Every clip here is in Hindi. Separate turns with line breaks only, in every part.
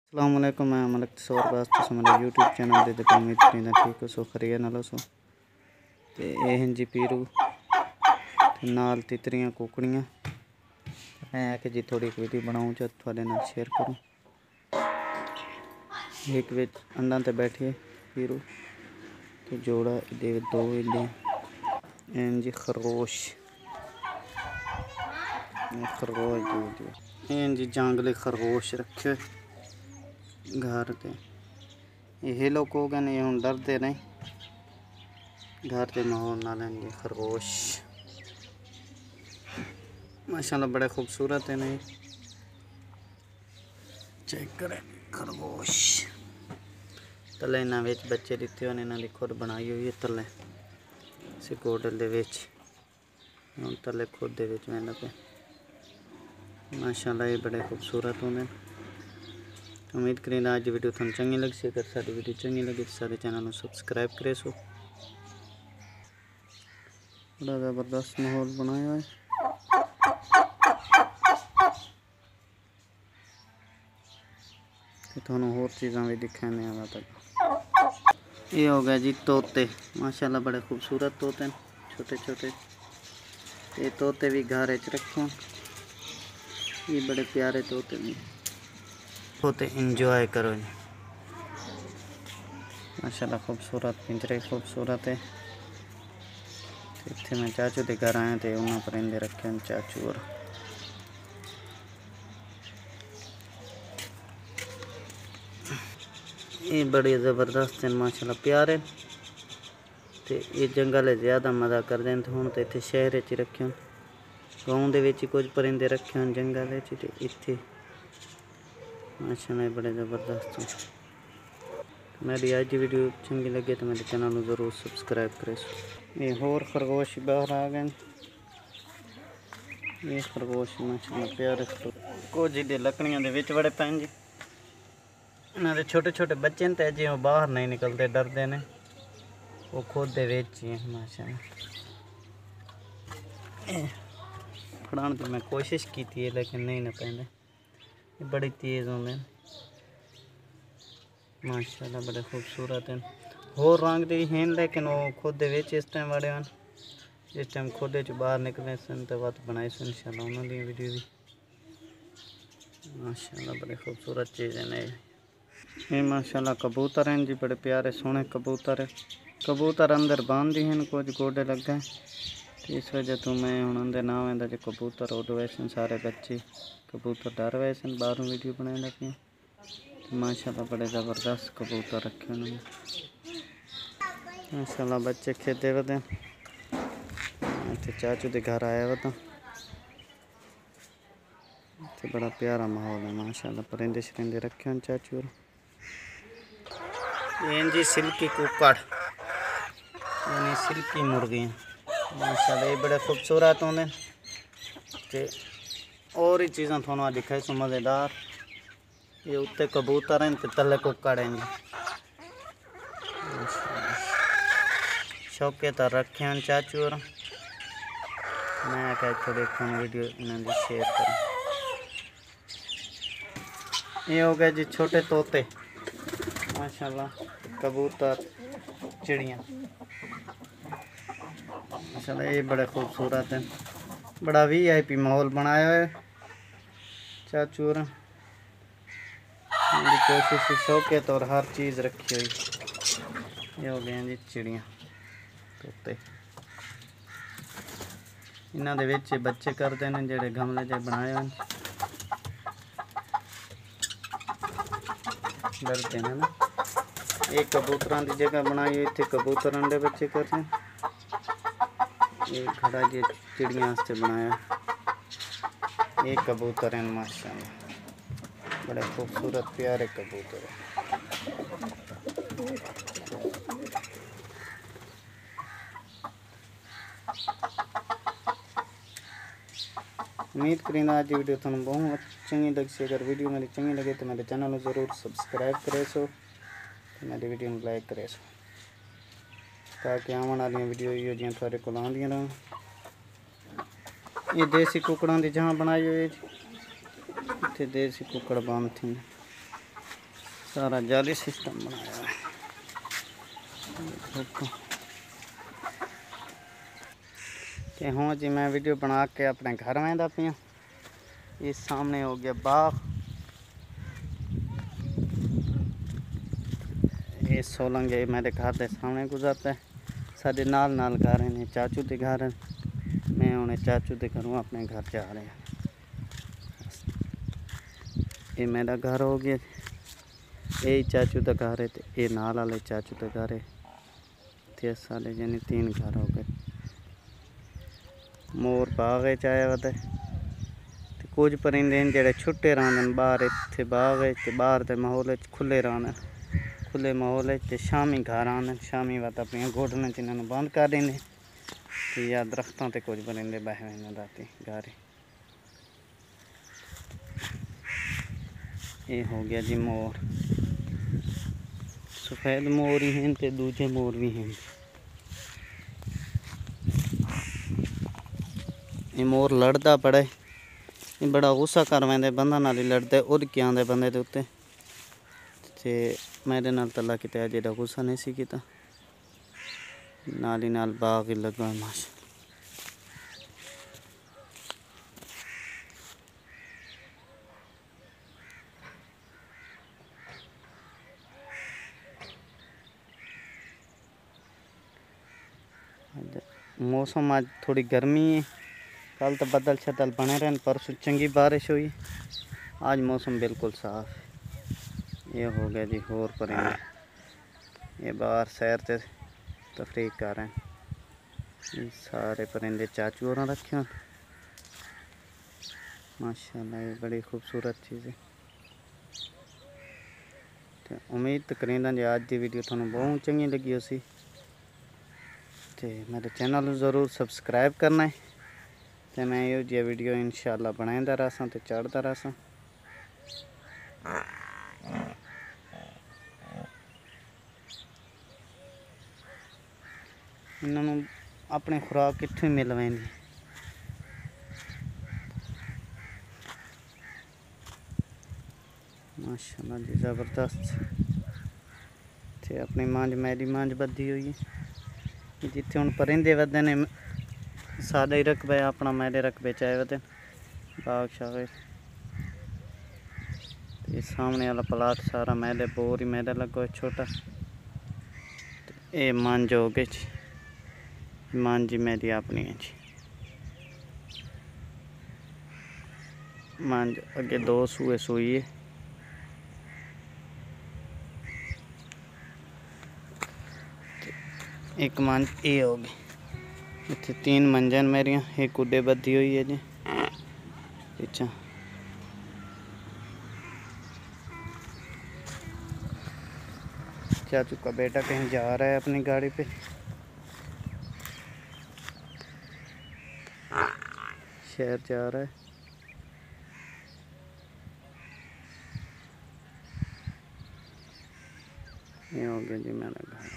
अस्सलाम वालेकुम, मैं मलिक तसव्वुर वास्ते मेरा यूट्यूब चैनल दे उम्मीद करीदा ठीक हो सो खरीय नालो सो ते ये हैं जी पीरू ते नाल तितरियां कुकड़ियां। मैं कि जी थोड़ी वीडियो बनाऊँ जो थोड़े नाल शेयर करूँ। एक विच अंडा ते बैठे पीरू ते जोड़ा दे दो इले हैं जी खरगोश हैं जी जंगली खरगोश रखे घर ते ये लोग हो गए नहीं हम डरते नहीं घर के माहौल ना लेंगे। खरगोश माशाल्लाह बड़े खूबसूरत है नहीं चेक करें खरगोश तले इन्हों बच्चे दिते होने इन्होंने खुद बनाई हुई है तले सिकोडल दे विच हम तले खुद दे विच मैंने पे माशाल्लाह ये बड़े खूबसूरत होंगे। उम्मीद करें आज की वीडियो थोड़ी चंगी लगी सी। अगर साडी वीडियो चंगी लगी तो सारे चैनल को सब्सक्राइब करे सो। बड़ा ज़बरदस्त माहौल बनाया है। थोड़ा होर चीज़ा भी दिखाने वाला तक ये हो गया जी तोते। माशाल्लाह बड़े खूबसूरत तोते हैं छोटे छोटे। ये तोते भी घर च रखे ये बड़े प्यारे तोते हैं। तोते इंजॉय करो जी माशाल्लाह खूबसूरत पिंजरे खूबसूरत है। इतने मैं चाचू के घर आया तो उन्होंने परिंदे रखे हैं चाचू और ये बड़े ज़बरदस्त हैं माशाल्लाह प्यारे। तो ये जंगल ज़्यादा मज़ा करते हैं। तो हूँ तो इतने शहर च रखे हैं गाँव के कुछ परिंदे रखे हैं जंगल इतने माशाल्लाह बड़े ज़बरदस्त हैं। मेरी आज की वीडियो चंगी लगे तो मेरे चैनल को ज़रूर सब्सक्राइब करें। ये होर खरगोश बाहर आ गए। ये खरगोश माशाल्लाह प्यारे कुछ जी लकड़ियों के विच बड़े पैन जी इन्होंने छोटे छोटे बच्चे तो जी वो बाहर नहीं निकलते डरते ने वो खुद दे विच ही हैं माशाल्लाह। फड़ाने की मैं कोशिश की थी लेकिन नहीं ना पैंदे ये बड़ी तेज़ होंगे माशाल्लाह बड़े खूबसूरत हैं। होर रंग दे हैं लेकिन वो खुद दे विच इस टाइम बड़े हैं। जिस टाइम खुद च बाहर निकले सन तो बात बनाई सन इंशाल्लाह उन्होंने वीडियो भी माशाल्लाह बड़े खूबसूरत चीज़ है। ये माशाल्लाह कबूतर हैं जी बड़े प्यारे सोहने कबूतर है। कबूतर अंदर बांध दी हैं कुछ गोडे लग गए तो इस वजह तो मैं हूँ अंदर ना आंदा जो कबूतर उड़ वैसे सारे बच्चे कबूतर डर वैसे बाहरों वीडियो बनाने लगे तो माशाल्लाह बड़े ज़बरदस्त कबूतर रखे उन्होंने माशाल्लाह बच्चे खेलते वह चाचू के घर आया वह तो बड़ा प्यारा माहौल है माशाल्लाह परिंदे शरिंदे रखे हैं चाचू और ये जी सिल्की कुकड़ यानी सिल्की मुर्गियाँ माशाल्लाह ये बड़े खूबसूरत होंगे। तो और ही चीज़ा थोड़ा दिखाई सो मज़ेदार ये उत्ते कबूतर हैं तो तले कुकड़ हैं जी शौके तो रखे हैं चाचू और मैं क्या थोड़ी वीडियो इन्होंने शेयर करूँ। ये हो गया जी छोटे तोते माशाल्लाह कबूतर चिड़ियाँ माशाल्लाह ये बड़े खूबसूरत हैं। बड़ा VIP माहौल बनाया है चाचू और मेरी कोशिश शौकियत और हर चीज़ रखी हुई। ये हो गए जी चिड़ियाँ तोते इन्हों के बच्चे करते हैं जोड़े गमले च बनाए हैं डरते हैं ना। एक कबूतर की जगह बनाई हुई इतने कबूतर अंडे बच्चे करते हैं। ये खड़ा जी चिड़िया बनाया एक कबूतर हैं माशाल्लाह बड़े खूबसूरत प्यारे कबूतर हैं। उम्मीद करें आज की वीडियो थोड़ा बहुत चंगी लगी सी। अगर वीडियो मेरी चंगी लगे तो मेरे चैनल को ज़रूर सब्सक्राइब करे सो तो मेरी वीडियो में लाइक करे सो ताकि आने वाली वीडियो यो जी थोड़े को आंदियां रहें। ये देसी कुकड़ों की जहाँ बनाई हुई इतने देसी कुकड़ बंद थी सारा जाली सिस्टम बनाया है। ते हूँ जी मैं वीडियो बना के अपने घर में पिया। इस सामने हो गया बाग। ये सोलंग है मेरे घर के सामने गुजरता है। साढ़े नाल नाल घर हैं, चाचू के घर हैं। मैं उन्हें चाचू के घरों अपने घर जा रहे हैं। ये मेरा घर हो गया, यही चाचू का घर है, ये नाल वाले चाचू का घर है। ते साले यानी 3 घर हो गए। मोर बाग आया हुआ है। कुछ परिंदे जेडे छुट्टे रहंदे बाहर, इत्थे बाग है ते बाहर के माहौल खुले रहंदे। खुले माहौल शामी घर आने, शामी वत अपन गोडन च इन्होंने बंद कर देंगे। तो या दरख्तों ते कुछ परिंदे बह हुए राती घर। ये हो गया जी मोर। सफ़ेद मोर ही हैं ते दूजे मोर भी हैं। ये मोर लड़ता बड़ा है, ये बड़ा गुस्सा कर वैंदे बंदा नाल ही लड़ते, उड़ के आंदे बंदे दे उत्ते। ते मेरे नाल तला किते अजे दा गुस्सा नहीं सी कीता, नाल ही नाल बाग ही लगा माशा। मौसम आज थोड़ी गर्मी है, कल तो बदल शदल बने रहन, परसों चंगी बारिश हुई। आज मौसम बिल्कुल साफ है। ये हो गया जी होर परिंदे, ये बाहर सैर से तफरीक कर रहे हैं। ये सारे परिंदे चाचू होर रखे हैं माशाल्लाह। ये बड़ी खूबसूरत चीज़ है। तो उम्मीद करेंदा जी आज की वीडियो थानू बहुत चंगी लगी होसी। तो मेरे चैनल ज़रूर सब्सक्राइब करना है। तो मैं यो जी वीडियो इंशाल्लाह बनाता रहा तो चढ़ता रहा। इन्होंने अपनी खुराक कितों मिल वैंदी। माशाल्लाह जी ज़बरदस्त। तो अपनी मांझ मेरी मांझ बधी हुई है। जिथे हुण परिंदे वधे ने सादा ही रकबे अपना मेरे रकबे चाहे वधे बाग शाग। ये सामने वाला प्लाट सारा मेले बोर ही मेले लगो है छोटा। ये मंझ हो गई जी, मंझ मेरी अपनी है जी। मंझ अगे 2 सूए सूई है। एक मंझ ये हो गई। इतने 3 मंझन मेरिया, एक कुड्डे बधी हुई है जी पिछा। चाचू का बेटा कहीं जा रहा है अपनी गाड़ी पे। शहर जा रहा है। ये हो गया जी मेरा घर।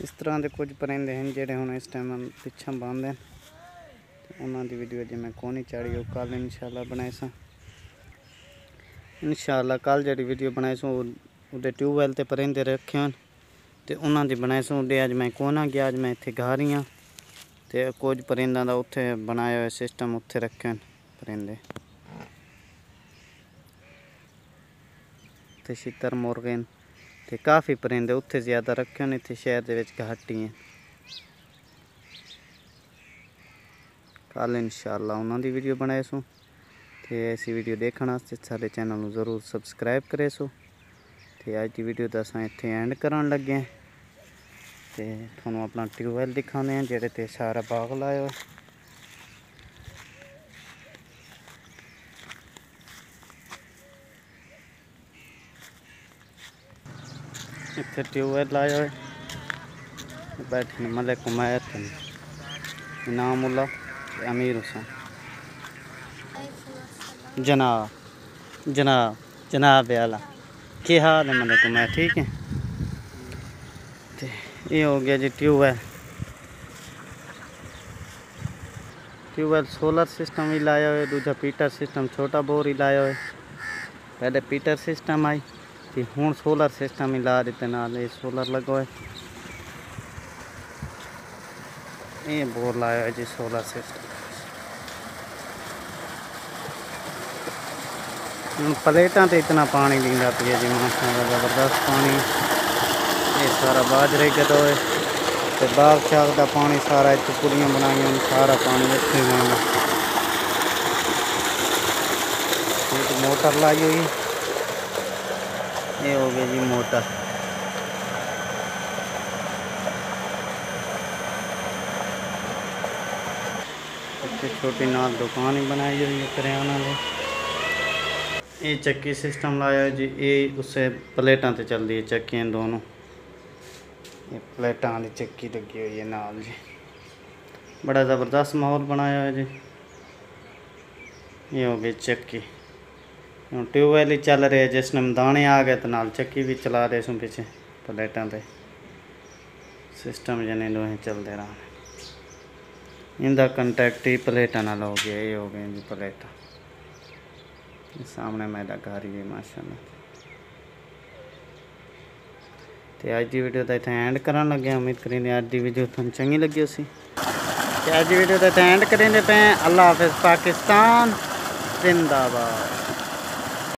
इस तरह के कुछ परिंदे हैं जेडे हुण इस टाइम पिछा बंद हैं। उन्होंने वीडियो जी मैं कौन ही चाड़ी हो, कल इंशाल्लाह बनाए सा। इंशाल्लाह कल जी वीडियो बनाए सो उदे ट्यूबवैल ते परिंदे रखे हैं तो उन्होंने बनाए सो। उदे अज मैं कौन आ गया, अज मैं इत्थे घर ही हाँ। तो कुछ परिंदा का उत्थे बनाया हुआ सिस्टम उत्थे रखे हैं परिंदे। तो छितर मुर्गे तो काफ़ी परिंदे उत्थे ज़्यादा रखे हैं, इत्थे शहर के विच घट ही हैं। कल इंशाल्लाह उन्होंने वीडियो बनाए सो। तो ऐसी वीडियो देखने वास्ते सारे चैनल को जरूर सब्सक्राइब करे सो। तो अज की वीडियो तो असां इत्थे एंड करन लगे हैं। तो थोनों अपना ट्यूबवैल दिखाने हैं जेडे ते सारा बाग लाया हुआ। इत्थे ट्यूबवैल लाया हुआ बैठे मलिक उमैर इनामुल्लाह अमीर हुसैन। जनाब जनाब जनाब आला क्या हाल है मलिक उमैर, ठीक है। तो ये हो गया जी ट्यूबवैल। ट्यूबवेल सोलर सिस्टम भी लाया हुआ, दूजा पीटर सिस्टम छोटा बोर ही लाया हुआ। पहले पीटर सिस्टम आई तो हूँ सोलर सिस्टम ही ला देते, नाल ये सोलर लगा है। ये बोर लाया है जी सोलर सिस्टम। प्लेटा तो इतना पानी लींदा पिया जी माशाल्लाह ज़बरदस्त पानी। ये सारा बाजरे का तो है तो बाग शाग का पानी सारा इतने पुलियाँ बनाई सारा पानी इतने में। एक मोटर लाई हुई, ये हो गई जी मोटर। इतनी छोटी नाल दुकान ही बनाई हुई है किराना में। ये चक्की सिस्टम लाया है जी, ये उससे प्लेटा तो चलती है चक्कियाँ दोनों। ये प्लेटा वाली चक्की लगी हुई है नाल जी, बड़ा ज़बरदस्त माहौल बनाया है जी। ये हो गई चक्की, ट्यूबवेल ही चल रहे जिसने दाने आ गए तो नाल चक्की भी चला रहे सो पीछे प्लेटा पे सिस्टम जने दोहें चलते रहा। इनका कंटैक्ट ही प्लेटा नाल हो गया। ये हो गए जी प्लेटा, सामने मेरा घर ही है माशाल्लाह। तो अज की वीडियो तो इतना एंड कर लगे, उम्मीद करें अज की वीडियो तुम चंगी लगी उसी। तो अज की वीडियो तो इतना एंड करें पे। अल्लाह हाफिज़, पाकिस्तान जिंदाबाद।